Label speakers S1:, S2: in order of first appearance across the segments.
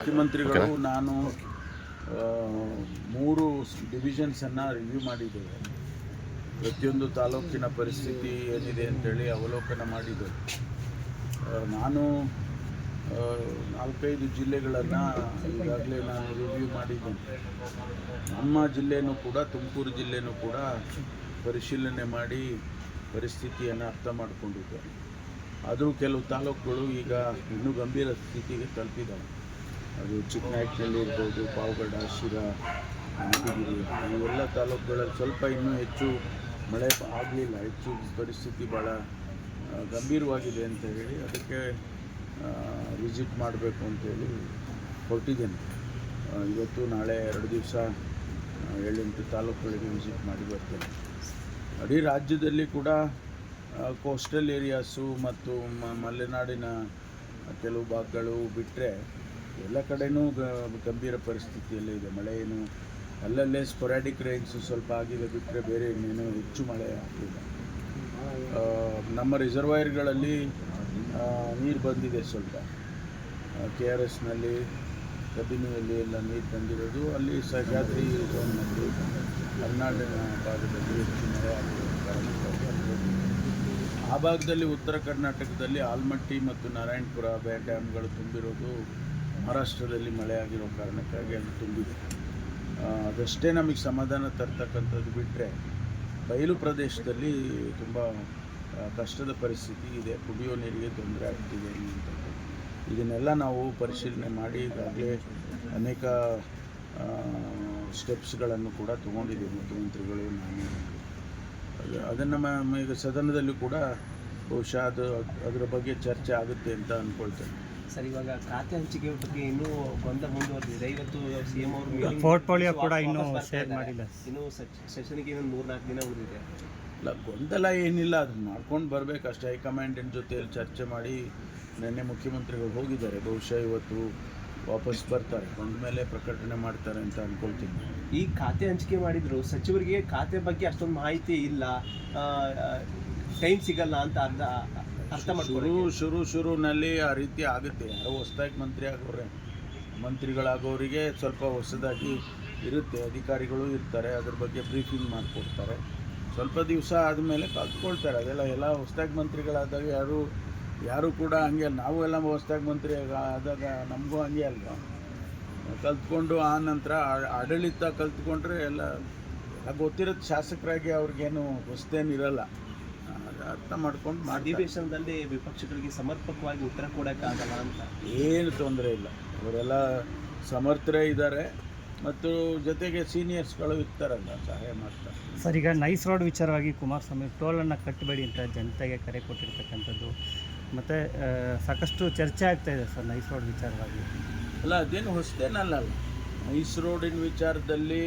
S1: ಮುಖ್ಯಮಂತ್ರಿಗಳು ನಾನು 3 ಡಿವಿಷನ್ಸನ್ನು ರಿವ್ಯೂ ಮಾಡಿದ್ದೇವೆ. ಪ್ರತಿಯೊಂದು ತಾಲೂಕಿನ ಪರಿಸ್ಥಿತಿ ಏನಿದೆ ಅಂತೇಳಿ ಅವಲೋಕನ ಮಾಡಿದ್ದೇವೆ. ನಾನು 4-5 ಜಿಲ್ಲೆಗಳನ್ನು ಈಗಾಗಲೇ ನಾನು ರಿವ್ಯೂ ಮಾಡಿದ್ದೇನೆ. ನಮ್ಮ ಜಿಲ್ಲೆಯೂ ಕೂಡ, ತುಮಕೂರು ಜಿಲ್ಲೆಯೂ ಕೂಡ ಪರಿಶೀಲನೆ ಮಾಡಿ ಪರಿಸ್ಥಿತಿಯನ್ನು ಅರ್ಥ ಮಾಡಿಕೊಂಡಿದ್ದೇವೆ. ಆದರೂ ಕೆಲವು ತಾಲೂಕುಗಳು ಈಗ ಇನ್ನೂ ಗಂಭೀರ ಸ್ಥಿತಿಗೆ ತಲುಪಿದ್ದಾವೆ. ಅದು ಚಿಕ್ಕನಾಯಕನಹಳ್ಳಿ ಇರ್ಬೋದು, ಪಾವಗಡ, ಶಿರಾ, ಅನಂತಗಿರಿ, ಇವೆಲ್ಲ ತಾಲೂಕುಗಳಲ್ಲಿ ಸ್ವಲ್ಪ ಇನ್ನೂ ಹೆಚ್ಚು ಮಳೆ ಆಗಲಿಲ್ಲ. ಹೆಚ್ಚು ಪರಿಸ್ಥಿತಿ ಭಾಳ ಗಂಭೀರವಾಗಿದೆ ಅಂತ ಹೇಳಿ ಅದಕ್ಕೆ ವಿಸಿಟ್ ಮಾಡಬೇಕು ಅಂತೇಳಿ ಹೊರಟಿದ್ದೇನೆ. ಇವತ್ತು ನಾಳೆ 2 ದಿವಸ 7-8 ತಾಲೂಕುಗಳಿಗೆ ವಿಸಿಟ್ ಮಾಡಿ ಬರ್ತೇನೆ. ಇಡೀ ರಾಜ್ಯದಲ್ಲಿ ಕೂಡ ಕೋಸ್ಟಲ್ ಏರಿಯಾಸು ಮತ್ತು ಮಲೆನಾಡಿನ ಕೆಲವು ಭಾಗಗಳು ಬಿಟ್ಟರೆ ಎಲ್ಲ ಕಡೆಯೂ ಗಂಭೀರ ಪರಿಸ್ಥಿತಿಯಲ್ಲೇ ಇದೆ. ಮಳೆ ಏನು ಅಲ್ಲಲ್ಲೇ ಸ್ಪೊರಾಡಿಕ್ ರೈನ್ಸು ಸ್ವಲ್ಪ ಆಗಿದೆ ಬಿಟ್ಟರೆ ಬೇರೆ ಇನ್ನೇನು ಹೆಚ್ಚು ಮಳೆ ಆಗಲಿಲ್ಲ. ನಮ್ಮ ರಿಸರ್ವಾಯರ್ಗಳಲ್ಲಿ ನೀರು ಬಂದಿದೆ. ಸ್ವಲ್ಪ KRSನಲ್ಲಿ, ಕಬಿನಿಯಲ್ಲಿ ಎಲ್ಲ ನೀರು ಬಂದಿರೋದು. ಅಲ್ಲಿ ಸಹ್ಯಾದ್ರಿ ಝೋನ್ನಲ್ಲಿ, ಮಲೆನಾಡಿನ ಭಾಗದಲ್ಲಿ ಹೆಚ್ಚು ಮಳೆ ಆಗಿರೋ ಕಾರಣಕ್ಕಾಗಿ ಆ ಭಾಗದಲ್ಲಿ ಉತ್ತರ ಕರ್ನಾಟಕದಲ್ಲಿ ಆಲ್ಮಟ್ಟಿ ಮತ್ತು ನಾರಾಯಣಪುರ ಡ್ಯಾಮ್ಗಳು ತುಂಬಿರೋದು ಮಹಾರಾಷ್ಟ್ರದಲ್ಲಿ ಮಳೆ ಆಗಿರೋ ಕಾರಣಕ್ಕಾಗಿ ಅಲ್ಲಿ ತುಂಬಿದೆ. ಅದಷ್ಟೇ ನಮಗೆ ಸಮಾಧಾನ ತರ್ತಕ್ಕಂಥದ್ದು ಬಿಟ್ಟರೆ ಬಯಲು ಪ್ರದೇಶದಲ್ಲಿ ತುಂಬ ಕಷ್ಟದ ಪರಿಸ್ಥಿತಿ ಇದೆ. ಕುಡಿಯೋ ನೀರಿಗೆ ತೊಂದರೆ ಆಗ್ತಿದೆ ಅನ್ನುವಂಥದ್ದು. ಇದನ್ನೆಲ್ಲ ನಾವು ಪರಿಶೀಲನೆ ಮಾಡಿ ಈಗಾಗಲೇ ಅನೇಕ ಸ್ಟೆಪ್ಸ್ಗಳನ್ನು ಕೂಡ ತೊಗೊಂಡಿದ್ದೀವಿ ಮುಖ್ಯಮಂತ್ರಿಗಳು, ನಾನು. ಅದನ್ನು ಈಗ ಸದನದಲ್ಲೂ ಕೂಡ ಬಹುಶಃ ಅದರ ಬಗ್ಗೆ ಚರ್ಚೆ ಆಗುತ್ತೆ ಅಂತ ಅಂದ್ಕೊಳ್ತೇನೆ.
S2: ಸರ್, ಇವಾಗ ಖಾತೆ ಹಂಚಿಕೆ ಬಗ್ಗೆ ಇನ್ನೂ ಗೊಂದಲ ಮುಂದುವರೆದಿದೆ. ಇವತ್ತು CM ಅವರು
S3: ಪೋರ್ಟ್ಫೋಲಿಯೋ ಕೂಡ ಇನ್ನೂ ಶೇರ್ ಮಾಡಿಲ್ಲ.
S2: ಇನ್ನೂ ಸೆಷನ್ಗೆ ಇನ್ನೊಂದು 3-4 ದಿನ ಉಳಿದಿದೆ.
S1: ಇಲ್ಲ, ಗೊಂದಲ ಏನಿಲ್ಲ, ಅದು ಮಾಡ್ಕೊಂಡು ಬರಬೇಕಷ್ಟೇ. ಹೈಕಮಾಂಡಿನ ಜೊತೆಯಲ್ಲಿ ಚರ್ಚೆ ಮಾಡಿ ನಿನ್ನೆ ಮುಖ್ಯಮಂತ್ರಿಗಳು ಹೋಗಿದ್ದಾರೆ. ಬಹುಶಃ ಇವತ್ತು ವಾಪಸ್ ಬರ್ತಾರೆ, ಬಂದ ಮೇಲೆ ಪ್ರಕಟಣೆ ಮಾಡ್ತಾರೆ ಅಂತ ಅಂದ್ಕೊಳ್ತೀನಿ.
S2: ಈ ಖಾತೆ ಹಂಚಿಕೆ ಮಾಡಿದ್ರು ಸಚಿವರಿಗೆ ಖಾತೆ ಬಗ್ಗೆ ಅಷ್ಟೊಂದು ಮಾಹಿತಿ ಇಲ್ಲ, ಟೈಮ್ ಸಿಗಲ್ಲ ಅಂತ ಅರ್ಥ ಮಾಡ್ಕೊಂಡು
S1: ಶುರುನಲ್ಲಿ ಆ ರೀತಿ ಆಗುತ್ತೆ. ಯಾರೋ ಹೊಸದಾಗಿ ಮಂತ್ರಿಗಳಾಗೋರಿಗೆ ಸ್ವಲ್ಪ ಹೊಸದಾಗಿ ಇರುತ್ತೆ. ಅಧಿಕಾರಿಗಳು ಇರ್ತಾರೆ, ಅದ್ರ ಬಗ್ಗೆ ಬ್ರೀಫಿಂಗ್ ಮಾಡಿಕೊಡ್ತಾರೆ. ಸ್ವಲ್ಪ ದಿವಸ ಆದಮೇಲೆ ಕಲ್ತ್ಕೊಳ್ತಾರೆ. ಅದೆಲ್ಲ ಎಲ್ಲ ಹೊಸದಾಗಿ ಮಂತ್ರಿಗಳಾದಾಗ ಯಾರು ಕೂಡ ಹಂಗೆ. ನಾವು ಎಲ್ಲ ಹೊಸದಾಗಿ ಮಂತ್ರಿ ಆದಾಗ ನಮಗೂ ಹಂಗೆ ಅಲ್ವಾ, ಕಲ್ತ್ಕೊಂಡು ಆ ನಂತರ ಆಡಳಿತ ಕಲ್ತ್ಕೊಂಡ್ರೆ ಎಲ್ಲ ಗೊತ್ತಿರೋದು. ಶಾಸಕರಾಗಿ ಅವ್ರಿಗೇನು ಹೊಸದೇನಿರಲ್ಲ, ಅರ್ಥ ಮಾಡ್ಕೊಂಡು
S2: ಅಧಿವೇಶನದಲ್ಲಿ ವಿಪಕ್ಷಗಳಿಗೆ ಸಮರ್ಪಕವಾಗಿ ಉತ್ತರ ಕೊಡೋಕ್ಕಾಗಲ್ಲ ಅಂತ
S1: ಏನು ತೊಂದರೆ ಇಲ್ಲ. ಅವರೆಲ್ಲ ಸಮರ್ಥರೇ ಇದ್ದಾರೆ ಮತ್ತು ಜೊತೆಗೆ ಸೀನಿಯರ್ಸ್ಗಳು ಇರ್ತಾರಲ್ಲ, ಸಹಾಯ ಮಾಡ್ತಾರೆ.
S3: ಸರ್, ಈಗ ನೈಸ್ ರೋಡ್ ವಿಚಾರವಾಗಿ ಕುಮಾರಸ್ವಾಮಿ ಟೋಲನ್ನು ಕಟ್ಟಬೇಡಿ ಅಂತ ಜನತೆಗೆ ಕರೆ ಕೊಟ್ಟಿರ್ತಕ್ಕಂಥದ್ದು ಮತ್ತು ಸಾಕಷ್ಟು ಚರ್ಚೆ ಆಗ್ತಾಯಿದೆ ಸರ್ ನೈಸ್ ರೋಡ್ ವಿಚಾರವಾಗಿ.
S1: ಅಲ್ಲ, ಅದೇನು ಹೊಸದೇನಲ್ಲ. ನೈಸ್ ರೋಡಿನ ವಿಚಾರದಲ್ಲಿ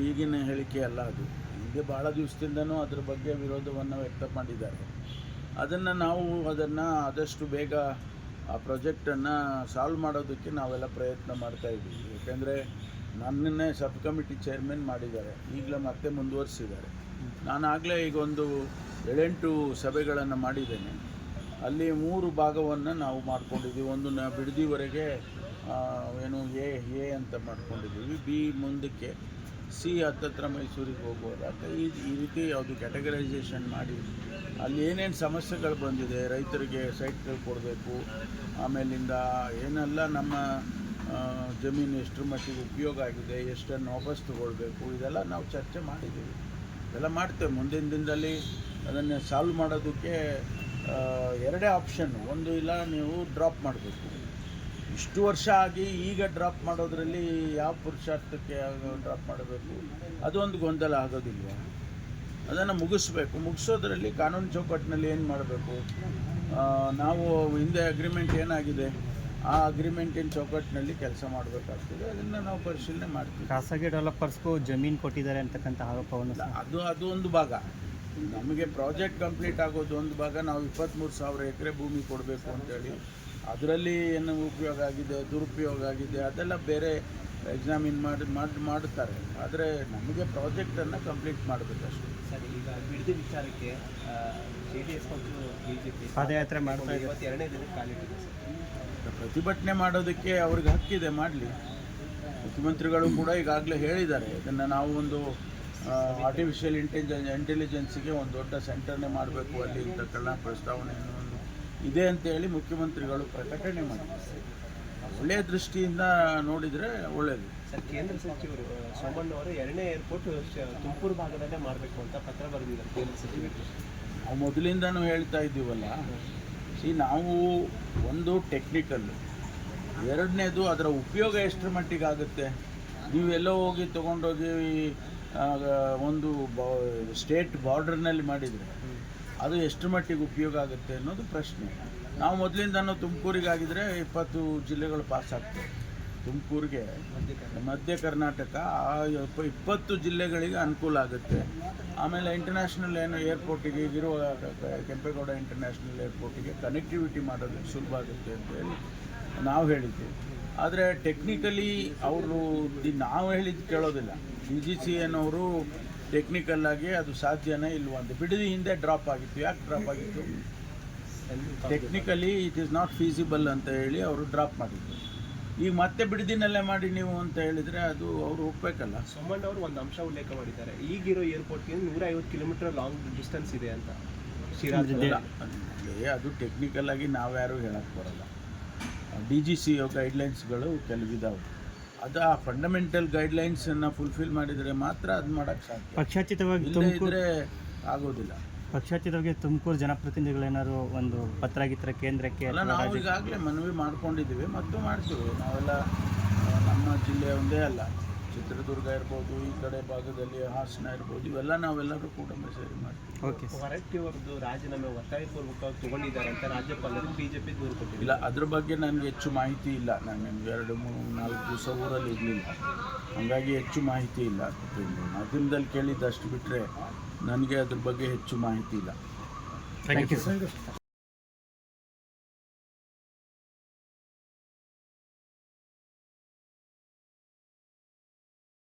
S1: ಈಗಿನ ಹೇಳಿಕೆ ಅಲ್ಲ ಅದು. ಹಿಂದೆ ಭಾಳ ದಿವಸದಿಂದನೂ ಅದ್ರ ಬಗ್ಗೆ ವಿರೋಧವನ್ನು ವ್ಯಕ್ತ ಮಾಡಿದ್ದಾರೆ. ನಾವು ಅದನ್ನು ಆದಷ್ಟು ಬೇಗ ಆ ಪ್ರಾಜೆಕ್ಟನ್ನು ಸಾಲ್ವ್ ಮಾಡೋದಕ್ಕೆ ನಾವೆಲ್ಲ ಪ್ರಯತ್ನ ಮಾಡ್ತಾಯಿದ್ದೀವಿ. ಯಾಕೆಂದರೆ ನನ್ನನ್ನೇ ಸಬ್ ಕಮಿಟಿ ಚೇರ್ಮನ್ ಮಾಡಿದ್ದಾರೆ, ಈಗಲೇ ಮತ್ತೆ ಮುಂದುವರಿಸಿದ್ದಾರೆ. ನಾನಾಗಲೇ ಈಗ ಒಂದು 7-8 ಸಭೆಗಳನ್ನು ಮಾಡಿದ್ದೇನೆ. ಅಲ್ಲಿ 3 ಭಾಗವನ್ನು ನಾವು ಮಾಡ್ಕೊಂಡಿದ್ದೀವಿ. ಒಂದು ಬಿಡದಿವರೆಗೆ ಎ ಅಂತ ಮಾಡ್ಕೊಂಡಿದ್ದೀವಿ. B ಮುಂದಕ್ಕೆ, C ಹತ್ತತ್ರ ಮೈಸೂರಿಗೆ ಹೋಗ್ಬೋದು. ಈ ರೀತಿ ಯಾವುದು ಕ್ಯಾಟಗರೈಸೇಷನ್ ಮಾಡಿ ಅಲ್ಲಿ ಏನೇನು ಸಮಸ್ಯೆಗಳು ಬಂದಿದೆ, ರೈತರಿಗೆ ಸೈಟ್ಗಳು ಕೊಡಬೇಕು, ಆಮೇಲಿಂದ ಏನೆಲ್ಲ ನಮ್ಮ ಜಮೀನು ಎಷ್ಟರ ಮಟ್ಟಿಗೆ ಉಪಯೋಗ ಆಗಿದೆ, ಎಷ್ಟನ್ನು ವಾಪಸ್ ತಗೊಳ್ಬೇಕು, ಇದೆಲ್ಲ ನಾವು ಚರ್ಚೆ ಮಾಡಿದ್ದೀವಿ. ಇದೆಲ್ಲ ಮಾಡ್ತೇವೆ. ಮುಂದಿನ ದಿನದಲ್ಲಿ ಅದನ್ನು ಸಾಲ್ವ್ ಮಾಡೋದಕ್ಕೆ 2 ಆಪ್ಷನ್. ಒಂದು, ಇಲ್ಲ ನೀವು ಡ್ರಾಪ್ ಮಾಡಬೇಕು. ಇಷ್ಟು ವರ್ಷ ಆಗಿ ಈಗ ಡ್ರಾಪ್ ಮಾಡೋದ್ರಲ್ಲಿ ಯಾವ ಪುರುಷಾರ್ಥಕ್ಕೆ ಡ್ರಾಪ್ ಮಾಡಬೇಕು, ಅದೊಂದು ಗೊಂದಲ ಆಗೋದಿಲ್ವ? ಅದನ್ನು ಮುಗಿಸೋದ್ರಲ್ಲಿ ಕಾನೂನು ಚೌಕಟ್ಟಿನಲ್ಲಿ ಏನು ಮಾಡಬೇಕು, ನಾವು ಹಿಂದೆ ಅಗ್ರಿಮೆಂಟ್ ಏನಾಗಿದೆ ಆ ಅಗ್ರಿಮೆಂಟಿನ ಚೌಕಟ್ಟಿನಲ್ಲಿ ಕೆಲಸ ಮಾಡಬೇಕಾಗ್ತದೆ. ಅದನ್ನು ನಾವು ಪರಿಶೀಲನೆ ಮಾಡ್ತೀವಿ.
S3: ಖಾಸಗಿ ಡೆವಲಪರ್ಸ್ಗೂ ಜಮೀನು ಕೊಟ್ಟಿದ್ದಾರೆ ಅಂತಕ್ಕಂಥ ಆರೋಪವನ್ನು
S1: ಅದು ಒಂದು ಭಾಗ. ನಮಗೆ ಪ್ರಾಜೆಕ್ಟ್ ಕಂಪ್ಲೀಟ್ ಆಗೋದು ಒಂದು ಭಾಗ. ನಾವು 23,000 ಎಕರೆ ಭೂಮಿ ಕೊಡಬೇಕು ಅಂತೇಳಿ, ಅದರಲ್ಲಿ ಏನು ಉಪಯೋಗ ಆಗಿದೆ, ದುರುಪಯೋಗ ಆಗಿದೆ, ಅದೆಲ್ಲ ಬೇರೆ ಎಕ್ಸಾಮಿನ್ ಮಾಡುತ್ತಾರೆ. ಆದರೆ ನಮಗೆ ಪ್ರಾಜೆಕ್ಟನ್ನು ಕಂಪ್ಲೀಟ್ ಮಾಡಬೇಕಷ್ಟೇ.
S2: ಸರ್, ಈಗ ಬಿಡದಿ ವಿಚಾರಕ್ಕೆ JDS ಮತ್ತು BJP
S3: ಪಾದಯಾತ್ರೆ ಮಾಡ್ತಾ ಇದೆ.
S2: 2ನೇ ದಿನಕ್ಕೆ ಕಾಲಿಟ್ಟಿದೆ ಸರ್.
S1: ಪ್ರತಿಭಟನೆ ಮಾಡೋದಕ್ಕೆ ಅವ್ರಿಗೆ ಹಕ್ಕಿದೆ, ಮಾಡಲಿ. ಮುಖ್ಯಮಂತ್ರಿಗಳು ಕೂಡ ಈಗಾಗಲೇ ಹೇಳಿದ್ದಾರೆ, ಇದನ್ನು ನಾವು ಒಂದು ಆರ್ಟಿಫಿಷಿಯಲ್ ಇಂಟೆಲಿಜೆನ್ಸಿಗೆ ಒಂದು ದೊಡ್ಡ ಸೆಂಟರ್ನೇ ಮಾಡಬೇಕು ಅಲ್ಲಿ ಅಂತಕ್ಕಂಥ ಪ್ರಸ್ತಾವನೆಯನ್ನು ಒಂದು ಇದೆ ಅಂತ ಹೇಳಿ ಮುಖ್ಯಮಂತ್ರಿಗಳು ಪ್ರಕಟಣೆ ಮಾಡಿದ್ದಾರೆ. ಒಳ್ಳೆಯ ದೃಷ್ಟಿಯಿಂದ ನೋಡಿದರೆ ಒಳ್ಳೆಯದು.
S2: ಸರ್, ಕೇಂದ್ರ ಸಚಿವರು ಸೋಮಣ್ಣ ಅವರು 2ನೇ ಏರ್ಪೋರ್ಟ್ ತುಮಕೂರು ಭಾಗದಲ್ಲೇ ಮಾಡಬೇಕು ಅಂತ ಪತ್ರ ಬರೆದಿದ್ದಾರೆ ಕೇಂದ್ರ ಸಚಿವರಿಗೆ.
S1: ನಾವು ಮೊದಲಿಂದನೂ ಹೇಳ್ತಾ ಇದ್ದೀವಲ್ಲ, ನಾವು ಒಂದು ಟೆಕ್ನಿಕಲ್ಲು, ಎರಡನೇದು ಅದರ ಉಪಯೋಗ ಎಷ್ಟರ ಮಟ್ಟಿಗೆ ಆಗುತ್ತೆ. ನೀವೆಲ್ಲೋ ಹೋಗಿ ತೊಗೊಂಡೋಗಿ ಒಂದು ಸ್ಟೇಟ್ ಬಾರ್ಡರ್ನಲ್ಲಿ ಮಾಡಿದರೆ ಅದು ಎಷ್ಟರ ಮಟ್ಟಿಗೆ ಉಪಯೋಗ ಆಗುತ್ತೆ ಅನ್ನೋದು ಪ್ರಶ್ನೆ. ನಾವು ಮೊದಲಿಂದನೂ ತುಮಕೂರಿಗಾಗಿದ್ದರೆ 20 ಜಿಲ್ಲೆಗಳು ಪಾಸ್ ಆಗ್ತವೆ. ತುಮಕೂರಿಗೆ ಮಧ್ಯ ಕರ್ನಾಟಕ 20 ಜಿಲ್ಲೆಗಳಿಗೆ ಅನುಕೂಲ ಆಗುತ್ತೆ. ಆಮೇಲೆ ಇಂಟರ್ನ್ಯಾಷನಲ್ ಏರ್ಪೋರ್ಟಿಗೆ ಈಗಿರುವ ಕೆಂಪೇಗೌಡ ಇಂಟರ್ನ್ಯಾಷನಲ್ ಏರ್ಪೋರ್ಟಿಗೆ ಕನೆಕ್ಟಿವಿಟಿ ಮಾಡೋದಕ್ಕೆ ಸುಲಭ ಆಗುತ್ತೆ ಅಂತೇಳಿ ನಾವು ಹೇಳಿದ್ದು. ಆದರೆ ಟೆಕ್ನಿಕಲಿ ಅವರು ನಾವು ಹೇಳಿದ್ದು ಕೇಳೋದಿಲ್ಲ. DGCA ಅವರು ಟೆಕ್ನಿಕಲ್ಲಾಗಿ ಅದು ಸಾಧ್ಯನೇ ಇಲ್ವ ಅಂತ ಬಿಡದಿ ಹಿಂದೆ ಡ್ರಾಪ್ ಆಗಿತ್ತು. ಯಾಕೆ ಡ್ರಾಪ್ ಆಗಿತ್ತು? Technically it is not feasible ಅಂತ ಹೇಳಿ ಅವರು ಡ್ರಾಪ್ ಮಾಡಿದ್ರು. ಈಗ ಮತ್ತೆ ಬಿಡದಿನಲ್ಲೇ ಮಾಡಿ ನೀವು ಅಂತ ಹೇಳಿದರೆ ಅದು ಅವರು ಒಪ್ಪಬೇಕಲ್ಲ.
S2: ಸೋಮಣ್ಣ ಅವರು ಒಂದು ಅಂಶ ಉಲ್ಲೇಖ ಮಾಡಿದ್ದಾರೆ, ಈಗಿರೋ ಏರ್ಪೋರ್ಟ್ಗೆ 150 ಕಿಲೋಮೀಟರ್ ಲಾಂಗ್ ಡಿಸ್ಟೆನ್ಸ್ ಇದೆ ಅಂತ.
S1: ಅದು ಟೆಕ್ನಿಕಲಾಗಿ ನಾವ್ಯಾರು ಹೇಳಕ್ಕೆ ಬರೋಲ್ಲ. DGCA ಗೈಡ್ಲೈನ್ಸ್ಗಳು ಕೆಲವಿದಾವೆ. ಅದು ಆ ಫಂಡಮೆಂಟಲ್ ಗೈಡ್ಲೈನ್ಸನ್ನು ಫುಲ್ಫಿಲ್ ಮಾಡಿದರೆ ಮಾತ್ರ ಅದು ಮಾಡೋಕ್ಕೆ ಸಾಧ್ಯ.
S3: ಪಕ್ಷಾತೀತವಾಗಿ
S1: ಇದ್ರೆ ಆಗೋದಿಲ್ಲ.
S3: ಪಕ್ಷಾತೀತವಾಗಿ ತುಮಕೂರು ಜನಪ್ರತಿನಿಧಿಗಳೇನಾದ್ರು ಒಂದು ಪತ್ರ ಗಿತ್ರ ಕೇಂದ್ರಕ್ಕೆ
S1: ಅಲ್ಲ, ನಾವು ಈಗಾಗಲೇ ಮನವಿ ಮಾಡ್ಕೊಂಡಿದ್ದೀವಿ ಮತ್ತು ಮಾಡ್ತೀವಿ. ನಾವೆಲ್ಲ ನಮ್ಮ ಜಿಲ್ಲೆ ಒಂದೇ ಅಲ್ಲ, ಚಿತ್ರದುರ್ಗ ಇರ್ಬೋದು, ಈ ಕಡೆ ಭಾಗದಲ್ಲಿ ಹಾಸನ ಇರ್ಬೋದು, ಇವೆಲ್ಲ ನಾವೆಲ್ಲರೂ ಕೂಡ ಸೇರಿ ಮಾಡ್ತೀವಿ.
S3: ಓಕೆ.
S2: ಹೊರಟ್ಟಿ ಅವರದ್ದು ರಾಜೀನಾಮೆ ಒತ್ತಾಯಪೂರ್ವಕವಾಗಿ ತಗೊಂಡಿದ್ದಾರೆ ಅಂತ ರಾಜ್ಯಪಾಲರು BJP ದೂರು ಕೊಟ್ಟಿಲ್ಲ.
S1: ಇಲ್ಲ, ಅದ್ರ ಬಗ್ಗೆ ನನಗೆ ಹೆಚ್ಚು ಮಾಹಿತಿ ಇಲ್ಲ. ನಾನು ನಿಮ್ಗೆ 2-3-4 ದಿವಸ ಊರಲ್ಲಿ ಇರಲಿಲ್ಲ, ಹಾಗಾಗಿ ಹೆಚ್ಚು ಮಾಹಿತಿ ಇಲ್ಲ. ಮಾಧ್ಯಮದಲ್ಲಿ ಕೇಳಿದ್ದಷ್ಟು ಬಿಟ್ಟರೆ ನನಗೆ ಅದ್ರ ಬಗ್ಗೆ ಹೆಚ್ಚು ಮಾಹಿತಿ ಇಲ್ಲ.
S3: Thank you sir.